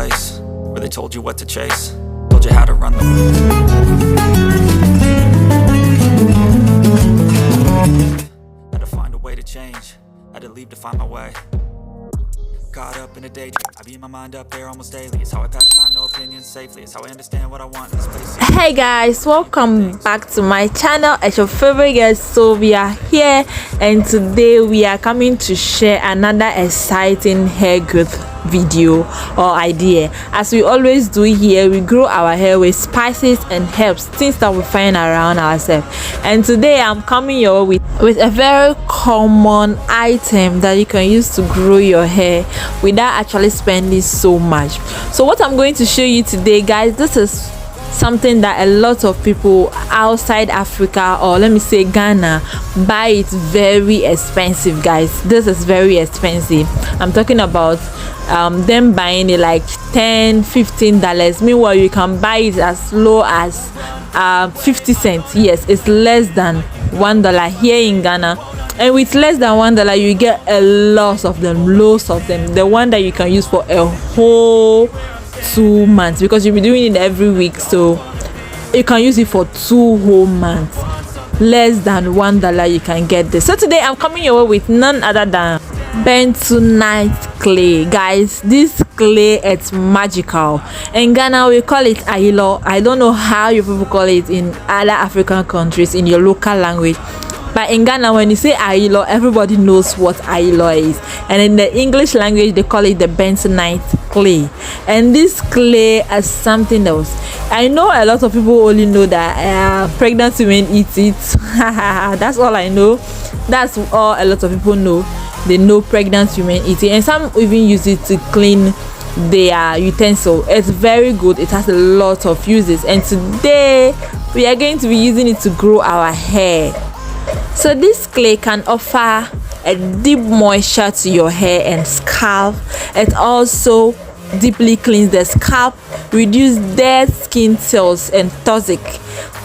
place where they told you what to chase, told you how to run the had to find a way to change, had to leave to find my way. Caught up in a daydream, I beat my mind up there almost daily. It's how I pass time, no opinions safely. It's how I understand what I want in this place. Hey guys, welcome back to my channel. It's your favorite girl Sylvia here, and today we are coming to share another exciting hair growth video or idea. As we always do here, we grow our hair with spices and herbs, things that we find around ourselves. And today I'm coming your way with a very common item that you can use to grow your hair without actually spending so much. So what I'm going to show you today, guys, this is something that a lot of people outside Africa, or let me say Ghana, buy it very expensive. Guys, this is very expensive. I'm talking about them buying it like $10-15. Meanwhile, you can buy it as low as 50 cents. Yes, it's less than $1 here in Ghana. And with less than $1, you get a lot of them, loads of them. The one that you can use for a whole 2 months, because you'll be doing it every week, so you can use it for 2 whole months. Less than $1 you can get this. So today I'm coming your way with none other than bentonite clay. Guys, this clay, it's magical. In Ghana we call it ayilo. I don't know how you people call it in other African countries in your local language, but in Ghana, when you say ayilo, everybody knows what ayilo is. And in the English language, they call it the bentonite clay. And this clay is something else. I know a lot of people only know that pregnant women eat it. That's all I know. That's all a lot of people know. They know pregnant women eat it. And some even use it to clean their utensil. It's very good. It has a lot of uses. And today, we are going to be using it to grow our hair. So this clay can offer a deep moisture to your hair and scalp. It also deeply cleans the scalp, reduce dead skin cells and toxic,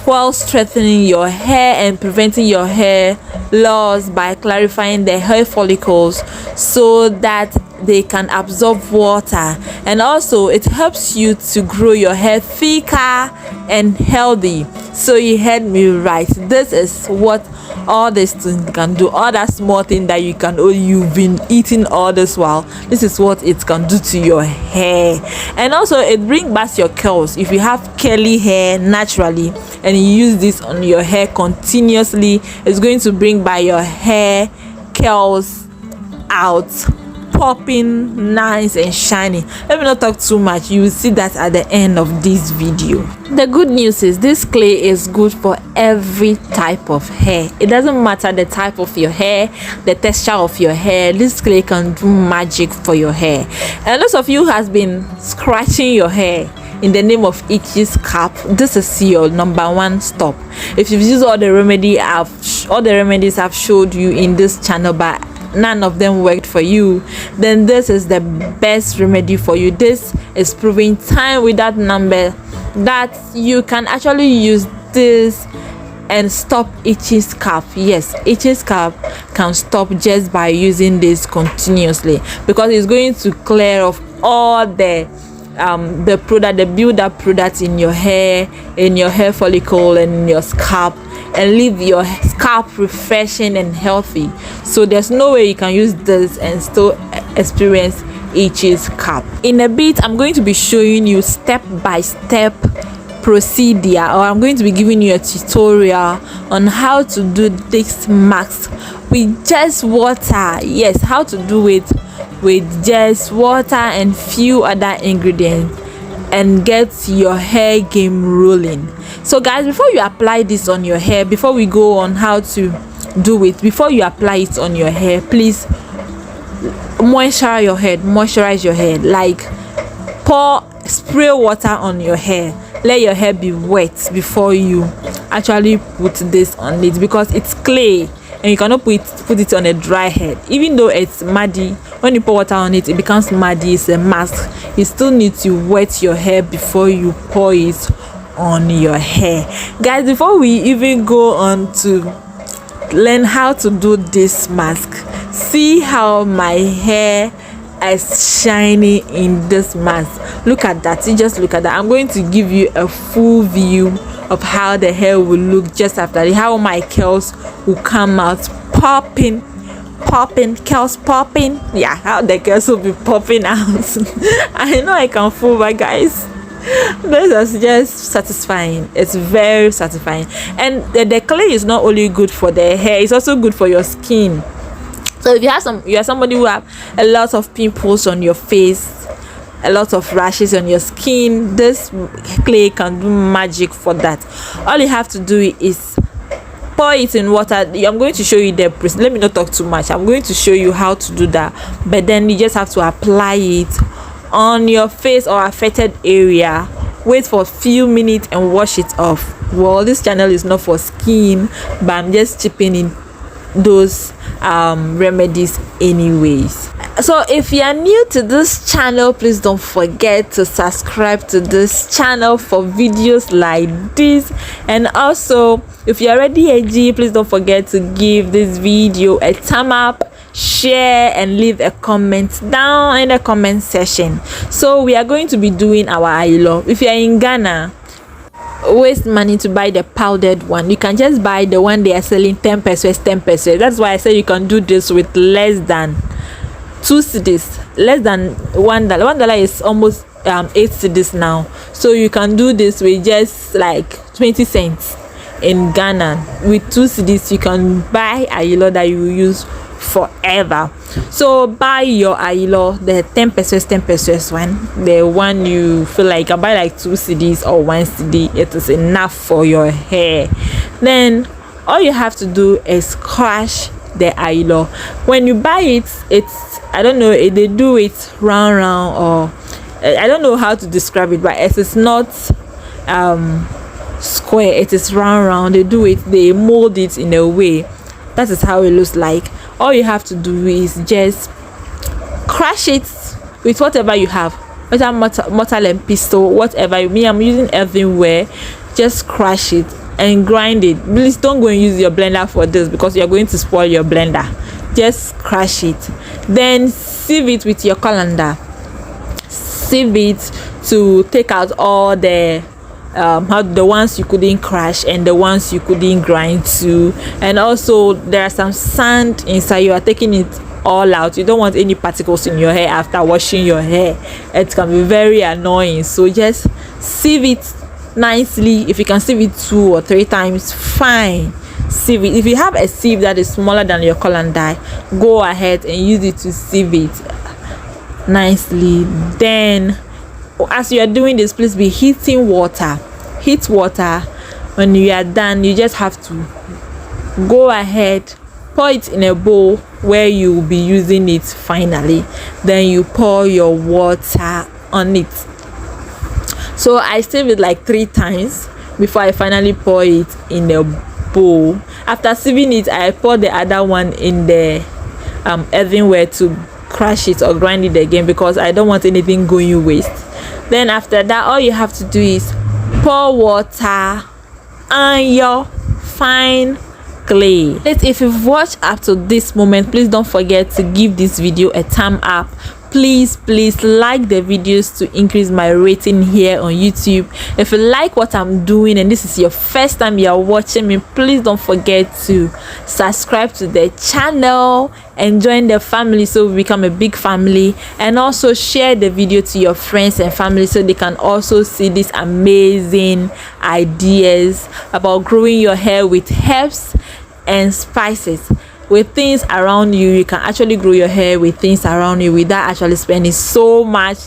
while strengthening your hair and preventing your hair loss by clarifying the hair follicles so that they can absorb water. And also it helps you to grow your hair thicker and healthy. So you heard me right. This is what all these things can do. All that small thing that you've been eating all this while, this is what it can do to your hair. And also it brings back your curls. If you have curly hair naturally and you use this on your hair continuously, it's going to bring back your hair curls out, popping nice and shiny. Let me not talk too much. You will see that at the end of this video. The good news is this clay is good for every type of hair. It doesn't matter the type of your hair, the texture of your hair. This clay can do magic for your hair. And lots of you has been scratching your hair in the name of itchy scalp. This is your number one stop. If you've used all the remedies I've showed you in this channel, but none of them worked for you, then this is the best remedy for you. This is proving time without number that you can actually use this and stop itchy scalp. Yes, itchy scalp can stop just by using this continuously, because it's going to clear off all the build-up products in your hair follicle and in your scalp, and leave your scalp refreshing and healthy. So there's no way you can use this and still experience itchy scalp. In a bit, I'm going to be showing you step-by-step procedure, or I'm going to be giving you a tutorial on how to do this mask with just water. Yes, how to do it with just water and few other ingredients and get your hair game rolling. So guys, before you apply this on your hair, before we go on how to do it, before you apply it on your hair, please moisturize your head. Like spray water on your hair. Let your hair be wet before you actually put this on it, because it's clay and you cannot put it on a dry head. Even though it's muddy, when you pour water on it, it becomes muddy. It's a mask. You still need to wet your hair before you pour it on your hair. Guys, before we even go on to learn how to do this mask, see how my hair as shiny in this mask. Look at that. You just look at that. I'm going to give you a full view of how the hair will look just after it, how my curls will come out popping, curls popping. Yeah, how the curls will be popping out. I know I can fool, but guys, this is just satisfying. It's very satisfying. And the clay is not only good for the hair, it's also good for your skin. So if you are somebody who have a lot of pimples on your face, a lot of rashes on your skin, this clay can do magic for that. All you have to do is pour it in water. I'm going to show you the process. Let me not talk too much. I'm going to show you how to do that, but then you just have to apply it on your face or affected area, wait for a few minutes and wash it off. Well, this channel is not for skin, but I'm just chipping in those remedies anyways. So if you are new to this channel, please don't forget to subscribe to this channel for videos like this. And also, if you're already a G, please don't forget to give this video a thumb up, share, and leave a comment down in the comment section. So we are going to be doing our ayilo. If you are in Ghana, waste money to buy the powdered one, you can just buy the one they are selling 10 pesos. That's why I say you can do this with less than 2 cedis, less than $1. $1 is almost 8 cedis now, so you can do this with just like 20 cents in Ghana. With 2 cedis you can buy ayilo that you will use forever. So buy your ayilo, the 10 pesos one, the one you feel like. You buy like 2 cedis or 1 cedi, it is enough for your hair. Then all you have to do is crush the ayilo. When you buy it, it's, I don't know, they do it round or I don't know how to describe it, but it is not square, it is round. They do it, they mold it in a way. That is how it looks like. All you have to do is just crush it with whatever you have, whether mortar and pestle, whatever. I'm using everywhere. Just crush it and grind it. Please don't go and use your blender for this because you're going to spoil your blender. Just crush it, then sieve it with your colander. Sieve it to take out all the the ones you couldn't crush and the ones you couldn't grind too. And also there are some sand inside. You are taking it all out. You don't want any particles in your hair after washing your hair. It can be very annoying, so just sieve it nicely. If you can sieve it 2 or 3 times, fine. Sieve it. If you have a sieve that is smaller than your colander, go ahead and use it to sieve it nicely. Then as you are doing this, please be heating water. Heat water. When you are done, you just have to go ahead, pour it in a bowl where you will be using it finally. Then you pour your water on it. So I sieve it like 3 times before I finally pour it in a bowl. After sieving it, I pour the other one in the earthenware to crush it or grind it again because I don't want anything going waste. Then after that, all you have to do is pour water on your fine clay. If you've watched up to this moment, please don't forget to give this video a thumb up. Please like the videos to increase my rating here on YouTube. If you like what I'm doing and this is your first time you're watching me, please don't forget to subscribe to the channel and join the family so we become a big family. And also share the video to your friends and family so they can also see these amazing ideas about growing your hair with herbs and spices. With things around you, you can actually grow your hair with things around you without actually spending so much.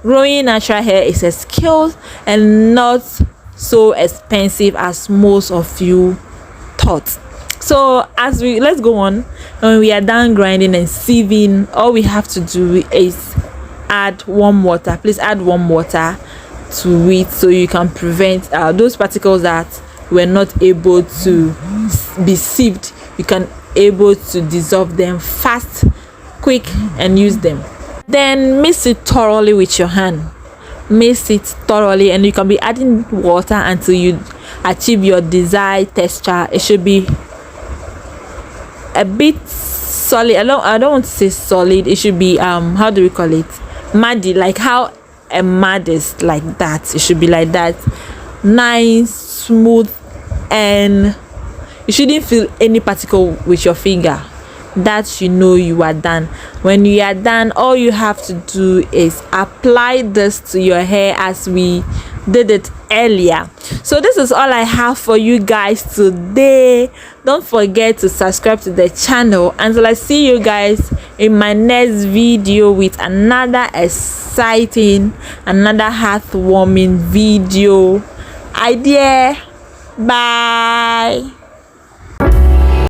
Growing natural hair is a skill and not so expensive as most of you thought. So let's go on. When we are done grinding and sieving, all we have to do is add warm water. Please add warm water to it so you can prevent those particles that were not able to be sieved. You can able to dissolve them fast, quick, and use them. Then mix it thoroughly with your hand. Mix it thoroughly, and you can be adding water until you achieve your desired texture. It should be a bit solid. I don't want to say solid. It should be how do we call it, muddy, like how a mud is, like that. It should be like that, nice, smooth, and you shouldn't feel any particle with your finger. That you are done. When you are done, all you have to do is apply this to your hair as we did it earlier. So this is all I have for you guys today. Don't forget to subscribe to the channel until I see you guys in my next video with another exciting, another heartwarming video idea. Bye.